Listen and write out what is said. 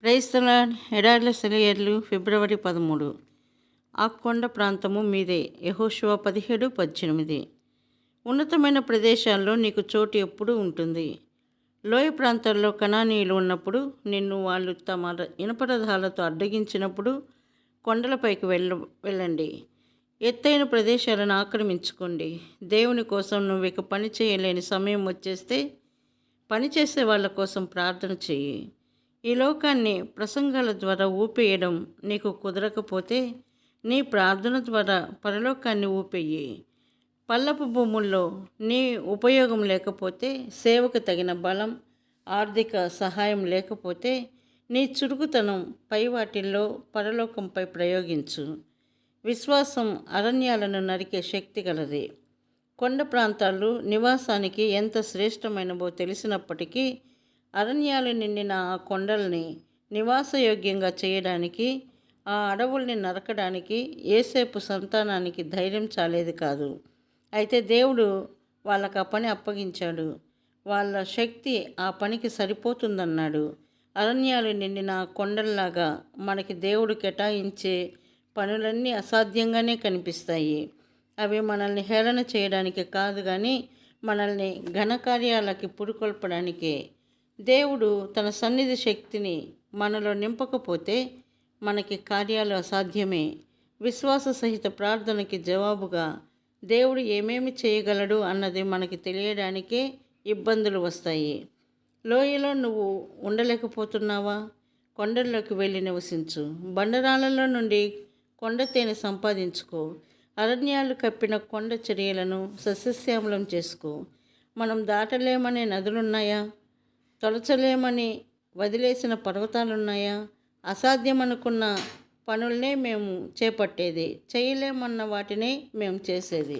Praise the lord. ఎడార్ల సెలయేర్లు ఫిబ్రవరి 13. ఆ కొండ ప్రాంతము మీదే. యెహోషువ 17:18. ఉన్నతమైన ప్రదేశాల్లో నీకు చోటు ఎప్పుడూ ఉంటుంది. లోయ ప్రాంతాల్లో కనానీయులు ఉన్నప్పుడు నిన్ను వాళ్ళు తమ ఇనపరథాలతో అడ్డగించినప్పుడు కొండలపైకి వెళ్ళండి. ఎత్తైన ప్రదేశాలను ఆక్రమించుకోండి. దేవుని కోసం నువ్వు ఇక పని చేయలేని సమయం వచ్చేస్తే పనిచేసే వాళ్ళ కోసం ప్రార్థన చెయ్యి. ఈ లోకాన్ని ప్రసంగాల ద్వారా ఊపేయడం నీకు కుదరకపోతే నీ ప్రార్థన ద్వారా పరలోకాన్ని ఊపేయి. పల్లపు భూముల్లో నీ ఉపయోగం లేకపోతే, సేవకు తగిన బలం, ఆర్థిక సహాయం లేకపోతే నీ చురుకుతనం పై వాటిల్లో పరలోకంపై ప్రయోగించు. విశ్వాసం అరణ్యాలను నరికే శక్తి గలది. కొండ ప్రాంతాలు నివాసానికి ఎంత శ్రేష్టమైనవో తెలిసినప్పటికీ అరణ్యాలు నిండిన ఆ కొండల్ని నివాసయోగ్యంగా చేయడానికి, ఆ అడవుల్ని నరకడానికి యోసేపు సంతానానికి ధైర్యం చాలేది కాదు. అయితే దేవుడు వాళ్ళకు ఆ పని అప్పగించాడు. వాళ్ళ శక్తి ఆ పనికి సరిపోతుందన్నాడు. అరణ్యాలు నిండిన ఆ కొండల్లాగా మనకి దేవుడు కేటాయించే పనులన్నీ అసాధ్యంగానే కనిపిస్తాయి. అవి మనల్ని హేళన చేయడానికి కాదు కానీ మనల్ని ఘనకార్యాలకి పురుకొల్పడానికే. దేవుడు తన సన్నిధి శక్తిని మనలో నింపకపోతే మనకి కార్యాలు అసాధ్యమే. విశ్వాస సహిత ప్రార్థనకి జవాబుగా దేవుడు ఏమేమి చేయగలడు అన్నది మనకి తెలియడానికే ఇబ్బందులు వస్తాయి. లోయలో నువ్వు ఉండలేకపోతున్నావా? కొండల్లోకి వెళ్ళి నివసించు. బండరాళ్ళలో నుండి కొండతేనె సంపాదించుకో. అరణ్యాలు కప్పిన కొండ చర్యలను సస్యశ్యామలం చేసుకో. మనం దాటలేమనే నదులున్నాయా? తొలచలేమని వదిలేసిన పర్వతాలున్నాయా? అసాధ్యమనుకున్న పనులనే మేము చేపట్టేది, చేయలేమన్న వాటినే మేము చేసేది.